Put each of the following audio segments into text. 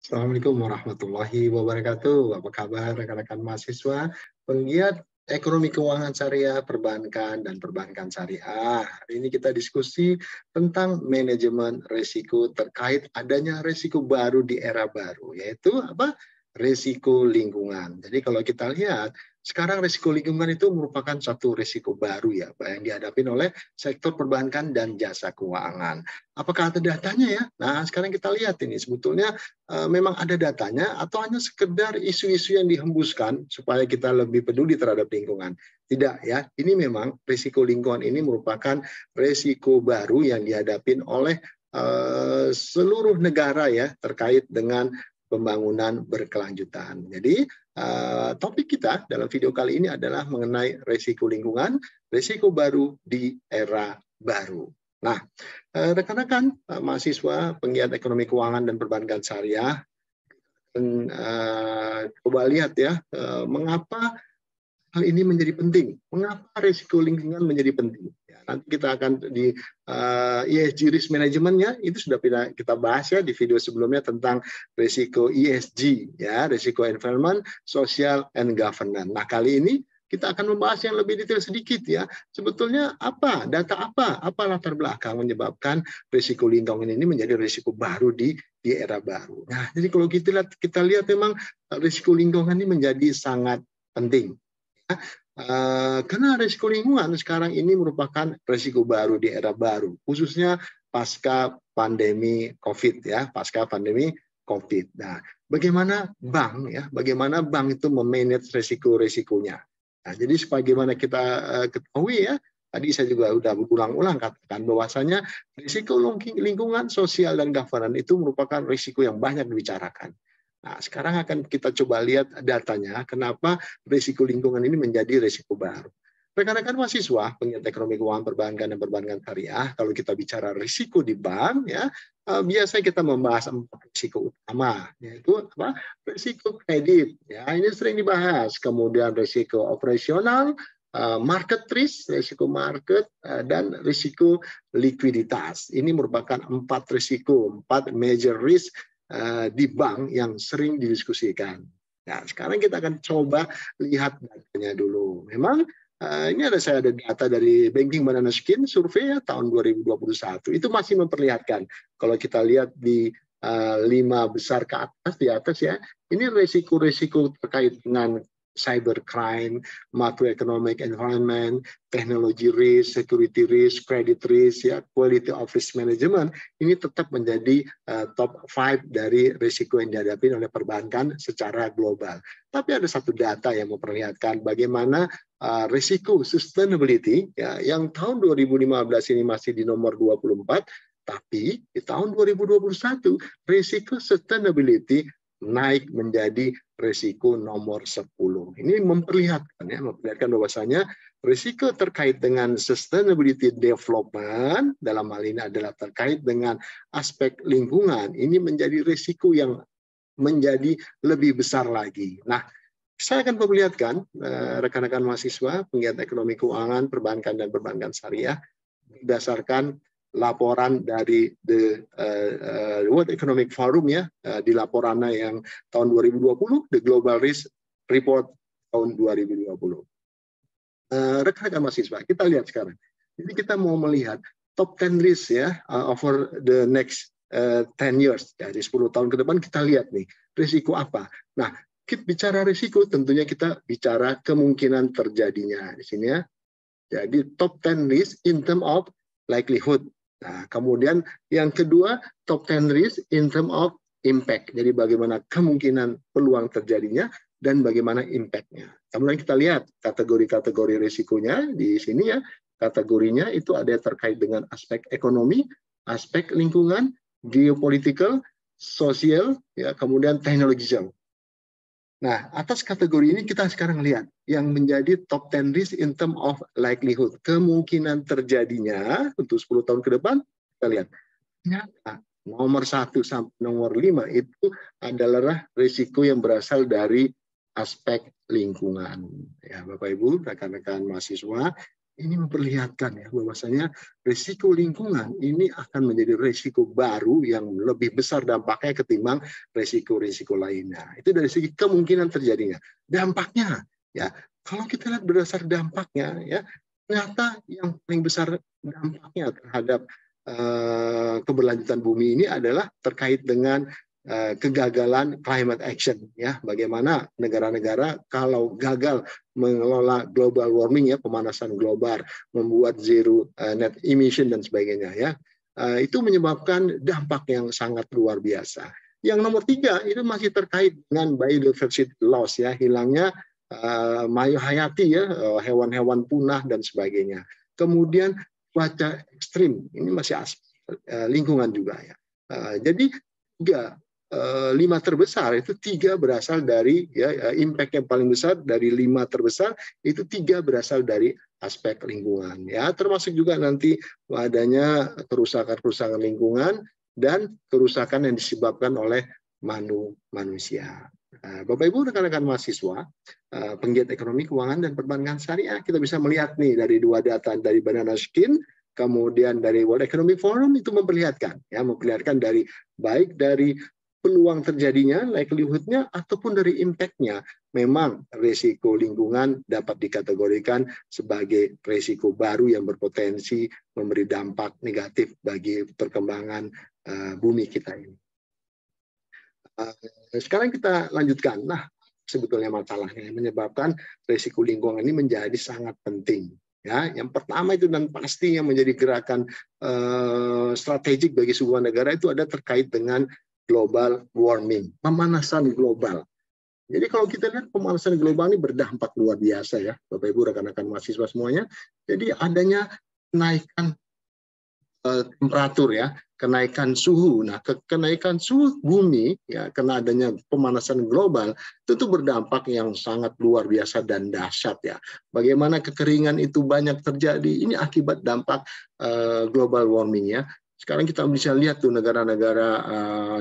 Assalamualaikum warahmatullahi wabarakatuh. Apa kabar rekan-rekan mahasiswa, penggiat ekonomi keuangan syariah, perbankan, dan perbankan syariah. Hari ini kita diskusi tentang manajemen risiko terkait adanya risiko baru di era baru, yaitu apa? Risiko lingkungan. Jadi kalau kita lihat, sekarang risiko lingkungan itu merupakan satu risiko baru ya, yang dihadapi oleh sektor perbankan dan jasa keuangan. Apakah ada datanya ya? Nah, sekarang kita lihat ini sebetulnya memang ada datanya atau hanya sekedar isu-isu yang dihembuskan supaya kita lebih peduli terhadap lingkungan. Tidak ya, ini memang risiko lingkungan ini merupakan risiko baru yang dihadapi oleh seluruh negara ya terkait dengan pembangunan berkelanjutan. Jadi topik kita dalam video kali ini adalah mengenai risiko lingkungan, risiko baru di era baru. Nah, rekan-rekan mahasiswa penggiat ekonomi keuangan dan perbankan syariah, coba lihat ya, mengapa hal ini menjadi penting, mengapa risiko lingkungan menjadi penting. Ya, nanti kita akan di ESG risk manajemennya itu sudah kita bahas ya di video sebelumnya tentang risiko ESG ya, risiko environment, social and governance. Nah kali ini kita akan membahas yang lebih detail sedikit ya. Sebetulnya data apa latar belakang menyebabkan risiko lingkungan ini menjadi risiko baru di era baru. Nah, jadi kalau kita lihat memang risiko lingkungan ini menjadi sangat penting. Karena risiko lingkungan sekarang ini merupakan risiko baru di era baru, khususnya pasca pandemi COVID ya, pasca pandemi COVID. Nah, bagaimana bank itu memanage risiko-risikonya. Nah, jadi sebagaimana kita ketahui ya, tadi saya juga sudah berulang-ulang katakan bahwasanya risiko lingkungan, sosial, dan governance itu merupakan risiko yang banyak dibicarakan. Nah, sekarang akan kita coba lihat datanya, kenapa risiko lingkungan ini menjadi risiko baru. Rekan-rekan mahasiswa, penggiat ekonomi keuangan perbankan dan perbankan syariah, kalau kita bicara risiko di bank, ya biasanya kita membahas 4 risiko utama, yaitu risiko kredit, ya ini sering dibahas. Kemudian risiko operasional, market risk, risiko market, dan risiko likuiditas. Ini merupakan 4 risiko, 4 major risk di bank yang sering didiskusikan. Nah, sekarang kita akan coba lihat datanya dulu. Memang ini saya ada data dari Banking Banana Skin survei ya, tahun 2021. Itu masih memperlihatkan kalau kita lihat di 5 besar ke atas di atas ya, ini risiko-risiko terkait dengan cybercrime, macroeconomic environment, technology risk, security risk, credit risk, ya, quality of risk management, ini tetap menjadi top 5 dari risiko yang dihadapi oleh perbankan secara global. Tapi ada satu data yang memperlihatkan bagaimana risiko sustainability ya, yang tahun 2015 ini masih di nomor 24, tapi di tahun 2021 risiko sustainability naik menjadi risiko nomor 10. Ini memperlihatkan bahwasanya risiko terkait dengan sustainability development dalam hal ini adalah terkait dengan aspek lingkungan. Ini menjadi risiko yang menjadi lebih besar lagi. Nah, saya akan memperlihatkan rekan-rekan mahasiswa penggiat ekonomi keuangan, perbankan dan perbankan syariah berdasarkan laporan dari the World Economic Forum ya, di laporannya yang tahun 2020, The Global Risk Report tahun 2020. Rekan-rekan mahasiswa, kita lihat sekarang. Jadi kita mau melihat top 10 risk ya, over the next 10 years, dari 10 tahun ke depan kita lihat nih, risiko apa. Nah, kita bicara risiko, tentunya kita bicara kemungkinan terjadinya di sini ya. Jadi top 10 risk in term of likelihood. Nah, kemudian yang kedua, top 10 risk in term of impact. Jadi bagaimana kemungkinan peluang terjadinya dan bagaimana impact-nya. Kemudian kita lihat kategori-kategori risikonya di sini ya. Kategorinya itu ada terkait dengan aspek ekonomi, aspek lingkungan, geopolitical, sosial, ya, kemudian teknologi. Nah, atas kategori ini kita sekarang lihat yang menjadi top 10 risk in term of likelihood. Kemungkinan terjadinya untuk 10 tahun ke depan, kita lihat. Ternyata nomor 1 sampai nomor 5 itu adalah risiko yang berasal dari aspek lingkungan. Ya, Bapak Ibu, rekan-rekan mahasiswa, ini memperlihatkan ya bahwasanya risiko lingkungan ini akan menjadi risiko baru yang lebih besar dampaknya ketimbang risiko-risiko lainnya. Itu dari segi kemungkinan terjadinya. Dampaknya ya, kalau kita lihat berdasar dampaknya ya, ternyata yang paling besar dampaknya terhadap keberlanjutan bumi ini adalah terkait dengan kegagalan climate action ya, bagaimana negara-negara kalau gagal mengelola global warming ya, pemanasan global, membuat zero net emission dan sebagainya ya, itu menyebabkan dampak yang sangat luar biasa. Yang nomor 3 itu masih terkait dengan biodiversity loss ya, hilangnya hayati ya, hewan-hewan punah dan sebagainya. Kemudian cuaca ekstrim, ini masih lingkungan juga ya. Jadi 5 terbesar itu 3 berasal dari ya, impact yang paling besar dari 5 terbesar itu 3 berasal dari aspek lingkungan ya, termasuk juga nanti adanya kerusakan lingkungan dan kerusakan yang disebabkan oleh manusia. Bapak Ibu rekan-rekan mahasiswa, penggiat ekonomi keuangan dan perbankan syariah, kita bisa melihat nih dari 2 data dari Badan Ashkin kemudian dari World Economic Forum itu memperlihatkan dari baik dari peluang terjadinya, likelihood-nya, ataupun dari impact-nya, memang risiko lingkungan dapat dikategorikan sebagai risiko baru yang berpotensi memberi dampak negatif bagi perkembangan bumi kita ini. Sekarang kita lanjutkan. Nah, sebetulnya masalahnya yang menyebabkan risiko lingkungan ini menjadi sangat penting. Ya, yang pertama itu dan pasti yang menjadi gerakan strategik bagi sebuah negara itu ada terkait dengan global warming, pemanasan global. Jadi kalau kita lihat pemanasan global ini berdampak luar biasa ya, Bapak Ibu rekan-rekan mahasiswa semuanya. Jadi adanya kenaikan temperatur ya, kenaikan suhu. Nah, kenaikan suhu bumi ya, karena adanya pemanasan global itu berdampak yang sangat luar biasa dan dahsyat ya. Bagaimana kekeringan itu banyak terjadi, ini akibat dampak global warming ya. Sekarang kita bisa lihat tuh negara-negara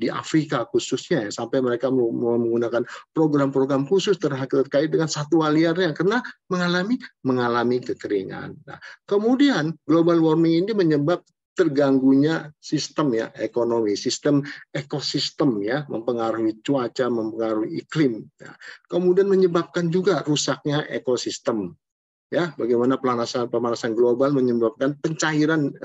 di Afrika khususnya ya, sampai mereka menggunakan program-program khusus terkait dengan satwa liarnya karena mengalami kekeringan. Nah, kemudian global warming ini menyebabkan terganggunya sistem ya, ekonomi, sistem ekosistem ya, mempengaruhi cuaca, mempengaruhi iklim. Ya. Kemudian menyebabkan juga rusaknya ekosistem. Ya, bagaimana pemanasan global menyebabkan pencairan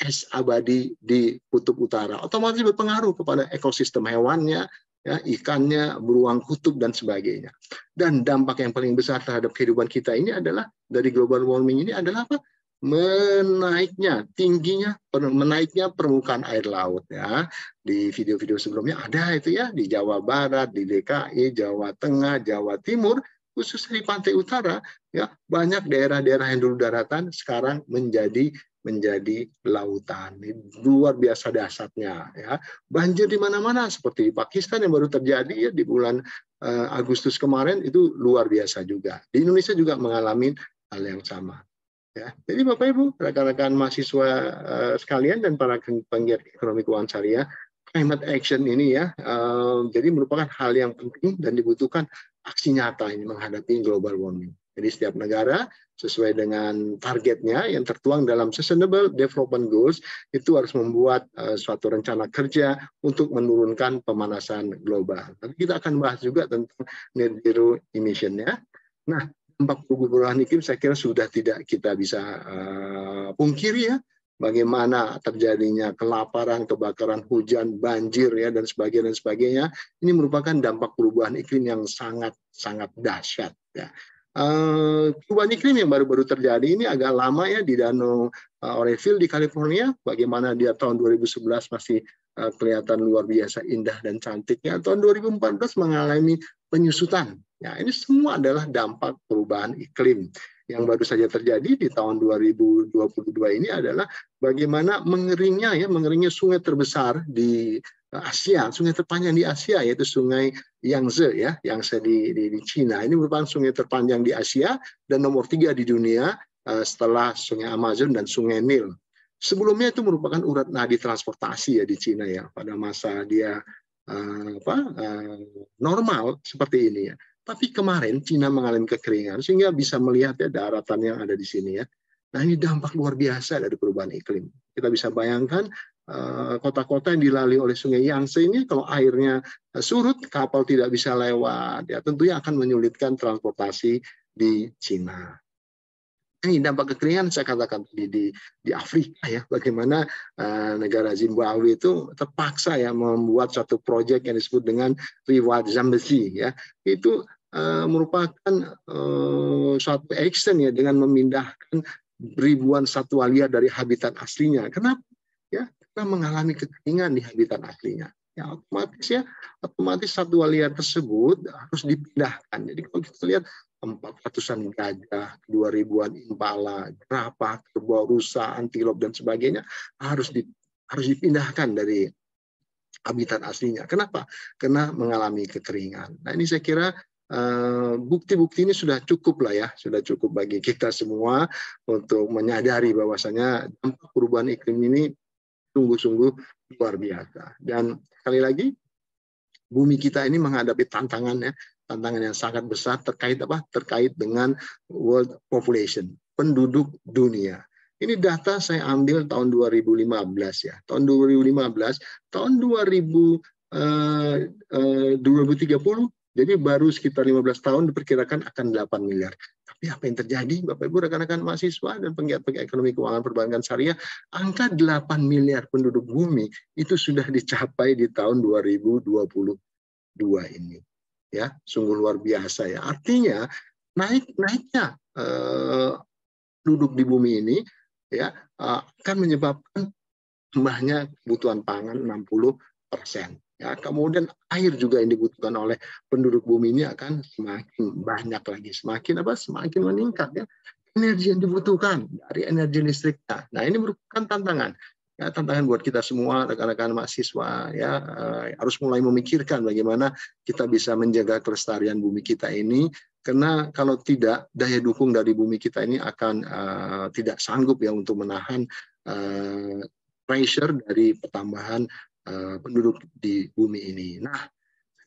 es abadi di kutub utara, otomatis berpengaruh kepada ekosistem hewannya, ya, ikannya, beruang kutub dan sebagainya. Dan dampak yang paling besar terhadap kehidupan kita ini adalah dari global warming ini adalah apa? Menaiknya permukaan air laut ya. Di video-video sebelumnya ada itu ya, di Jawa Barat, di DKI, Jawa Tengah, Jawa Timur, khususnya di pantai utara ya, banyak daerah-daerah yang dulu daratan sekarang menjadi lautan. Ini luar biasa dahsyatnya ya. Banjir di mana-mana seperti di Pakistan yang baru terjadi ya di bulan Agustus kemarin, itu luar biasa juga. Di Indonesia juga mengalami hal yang sama. Ya, jadi Bapak Ibu, rekan-rekan mahasiswa sekalian dan para penggiat ekonomi keuangan syariah, climate action ini ya, jadi merupakan hal yang penting dan dibutuhkan aksi nyata ini menghadapi global warming. Jadi setiap negara sesuai dengan targetnya yang tertuang dalam Sustainable Development Goals itu harus membuat suatu rencana kerja untuk menurunkan pemanasan global. Nanti kita akan bahas juga tentang net zero emission ya. Nah, dampak perubahan iklim saya kira sudah tidak kita bisa pungkiri ya. Bagaimana terjadinya kelaparan, kebakaran hujan, banjir ya dan sebagainya. Ini merupakan dampak perubahan iklim yang sangat dahsyat ya. Perubahan iklim yang baru-baru terjadi ini agak lama ya di Danau Oroville di California. Bagaimana dia tahun 2011 masih kelihatan luar biasa indah dan cantiknya. Tahun 2014 mengalami penyusutan. Ya, ini semua adalah dampak perubahan iklim. Yang baru saja terjadi di tahun 2022 ini adalah bagaimana mengeringnya sungai terbesar di Asia, sungai terpanjang di Asia yaitu Sungai Yangtze ya, Yangtze di Cina. Ini merupakan sungai terpanjang di Asia dan nomor 3 di dunia setelah Sungai Amazon dan Sungai Nil. Sebelumnya itu merupakan urat nadi transportasi ya di Cina ya, pada masa dia normal seperti ini ya. Tapi kemarin Cina mengalami kekeringan sehingga bisa melihat ya daratan yang ada di sini ya. Nah, ini dampak luar biasa dari perubahan iklim. Kita bisa bayangkan kota-kota yang dilalui oleh Sungai Yangtze ini kalau airnya surut, kapal tidak bisa lewat, ya tentunya akan menyulitkan transportasi di Cina. Ini dampak kekeringan saya katakan di Afrika ya, bagaimana negara Zimbabwe itu terpaksa ya membuat satu proyek yang disebut dengan River Zambezi ya, itu merupakan suatu action ya dengan memindahkan ribuan satwa liar dari habitat aslinya. Kenapa? Ya, kita mengalami kekeringan di habitat aslinya. Ya, otomatis satwa liar tersebut harus dipindahkan. Jadi kalau kita lihat 400-an gajah, 2.000-an impala, jerapah, kerbau, rusa, antilop dan sebagainya harus dipindahkan dari habitat aslinya. Kenapa? Karena mengalami kekeringan. Nah, ini saya kira bukti-bukti ini sudah cukup lah ya, sudah cukup bagi kita semua untuk menyadari bahwasanya dampak perubahan iklim ini sungguh-sungguh luar biasa. Dan sekali lagi, bumi kita ini menghadapi tantangan yang sangat besar terkait apa? Terkait dengan world population, penduduk dunia. Ini data saya ambil tahun 2015 ya. Tahun 2015, tahun 2030, jadi baru sekitar 15 tahun diperkirakan akan 8 miliar. Tapi apa yang terjadi, Bapak Ibu, rekan-rekan mahasiswa dan penggiat-penggiat ekonomi keuangan perbankan syariah, angka 8 miliar penduduk bumi itu sudah dicapai di tahun 2022 ini. Ya, sungguh luar biasa ya. Artinya naiknya penduduk di bumi ini ya akan menyebabkan tambahnya kebutuhan pangan 60%. Ya, kemudian air juga yang dibutuhkan oleh penduduk bumi ini akan semakin banyak lagi, semakin meningkat ya. Energi yang dibutuhkan dari energi listriknya. Nah, ini merupakan tantangan. Ya, tantangan buat kita semua rekan-rekan mahasiswa ya, harus mulai memikirkan bagaimana kita bisa menjaga kelestarian bumi kita ini, karena kalau tidak, daya dukung dari bumi kita ini akan tidak sanggup ya untuk menahan pressure dari pertambahan penduduk di bumi ini. Nah,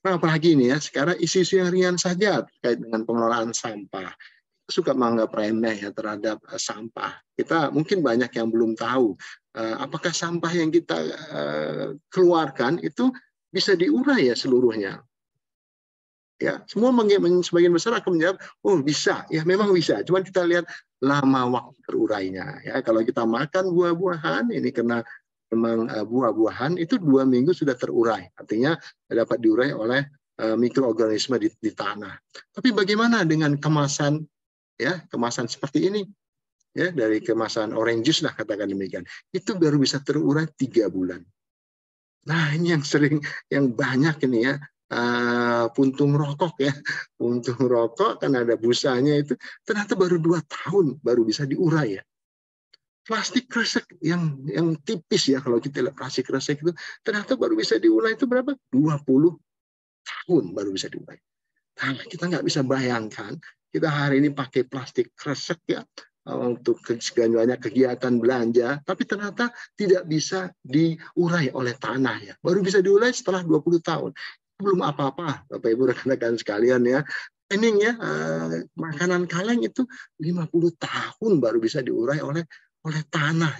apalagi ini ya, sekarang isu-isu yang ringan saja terkait dengan pengelolaan sampah. Kita suka menganggap remeh ya terhadap sampah. Kita mungkin banyak yang belum tahu apakah sampah yang kita keluarkan itu bisa diurai ya seluruhnya. Ya, semua sebagian besar akan menjawab, oh bisa, ya memang bisa. Cuman kita lihat lama waktu terurainya. Ya, kalau kita makan buah-buahan, ini karena memang buah-buahan itu 2 minggu sudah terurai, artinya dapat diurai oleh mikroorganisme di tanah. Tapi bagaimana dengan kemasan, ya kemasan seperti ini, ya dari kemasan orange juice lah katakan demikian, itu baru bisa terurai 3 bulan. Nah ini yang banyak ini ya, puntung rokok ya, puntung rokok kan ada busanya itu, ternyata baru 2 tahun baru bisa diurai ya. Plastik kresek yang tipis ya, kalau kita lihat plastik kresek itu ternyata baru bisa diurai itu berapa? 20 tahun baru bisa diurai. Nah, kita nggak bisa bayangkan kita hari ini pakai plastik kresek ya untuk sekian banyak kegiatan belanja, tapi ternyata tidak bisa diurai oleh tanah ya. Baru bisa diurai setelah 20 tahun. Belum apa-apa, Bapak Ibu rekan-rekan sekalian ya. Ini ya makanan kaleng itu 50 tahun baru bisa diurai oleh tanah.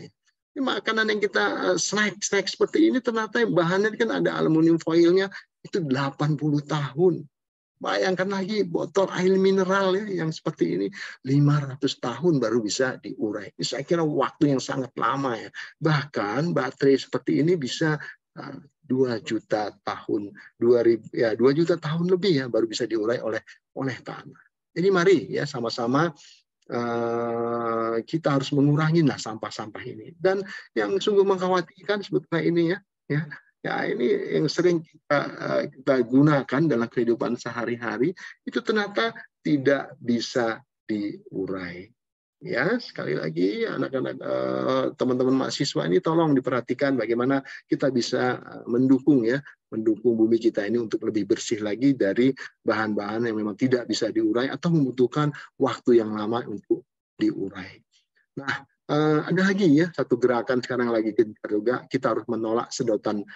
Ini makanan yang kita snack seperti ini ternyata bahannya kan ada aluminium foilnya itu 80 tahun. Bayangkan lagi botol air mineral ya yang seperti ini 500 tahun baru bisa diurai. Ini saya kira waktu yang sangat lama ya. Bahkan baterai seperti ini bisa 2 juta tahun, 2 juta tahun lebih ya baru bisa diurai oleh tanah. Jadi mari ya sama-sama kita harus mengurangi lah sampah-sampah ini. Dan yang sungguh mengkhawatirkan sebetulnya ini ya ini yang sering kita gunakan dalam kehidupan sehari-hari itu ternyata tidak bisa diurai. Ya, sekali lagi anak-anak teman-teman mahasiswa ini tolong diperhatikan bagaimana kita bisa mendukung bumi kita ini untuk lebih bersih lagi dari bahan-bahan yang memang tidak bisa diurai atau membutuhkan waktu yang lama untuk diurai. Nah, ada lagi ya satu gerakan sekarang lagi gencar juga, kita harus menolak sedotan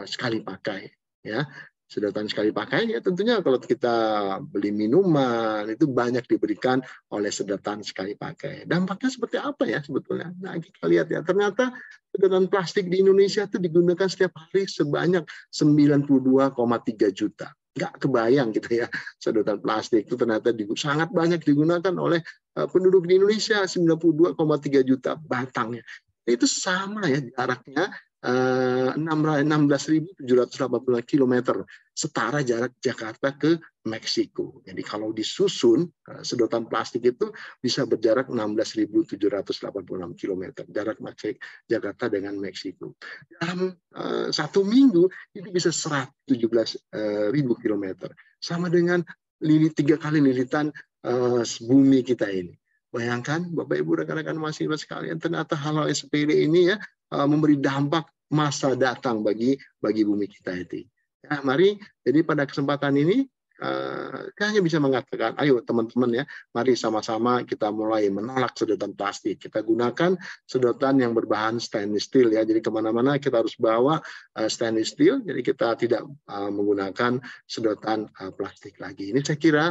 sekali pakai ya. Sedotan sekali pakai ya tentunya kalau kita beli minuman itu banyak diberikan oleh sedotan sekali pakai. Dampaknya seperti apa ya sebetulnya? Nah, kita lihat ya, ternyata sedotan plastik di Indonesia itu digunakan setiap hari sebanyak 92,3 juta. Nggak kebayang gitu ya, sedotan plastik itu ternyata sangat banyak digunakan oleh penduduk di Indonesia, 92,3 juta batangnya. Itu sama ya jaraknya 16.785 kilometer, setara jarak Jakarta ke Meksiko. Jadi kalau disusun, sedotan plastik itu bisa berjarak 16.786 kilometer, jarak Jakarta dengan Meksiko. Dalam satu minggu itu bisa 117.000 kilometer, sama dengan 3 kali lilitan bumi kita ini. Bayangkan Bapak Ibu rekan-rekan mahasiswa sekalian, ternyata hal-hal sepele ini ya memberi dampak masa datang bagi bumi kita itu. Ya, mari jadi pada kesempatan ini hanya bisa mengatakan, ayo teman-teman ya, mari sama-sama kita mulai menolak sedotan plastik. Kita gunakan sedotan yang berbahan stainless steel ya. Jadi kemana-mana kita harus bawa stainless steel. Jadi kita tidak menggunakan sedotan plastik lagi. Ini saya kira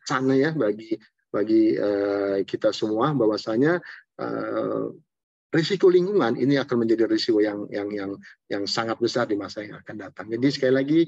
sana ya bagi kita semua, bahwasanya risiko lingkungan ini akan menjadi risiko yang sangat besar di masa yang akan datang. Jadi sekali lagi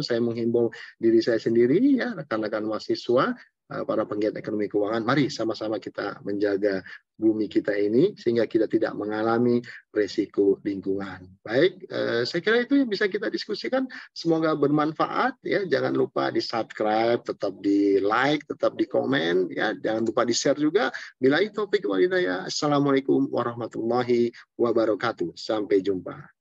saya menghimbau diri saya sendiri ya, rekan-rekan mahasiswa, para penggiat ekonomi keuangan, mari sama-sama kita menjaga bumi kita ini sehingga kita tidak mengalami risiko lingkungan. Baik, saya kira itu yang bisa kita diskusikan. Semoga bermanfaat ya. Jangan lupa di subscribe, tetap di like, tetap di komen ya. Jangan lupa di share juga. Billahi taufik wal hidayah. Assalamualaikum warahmatullahi wabarakatuh. Sampai jumpa.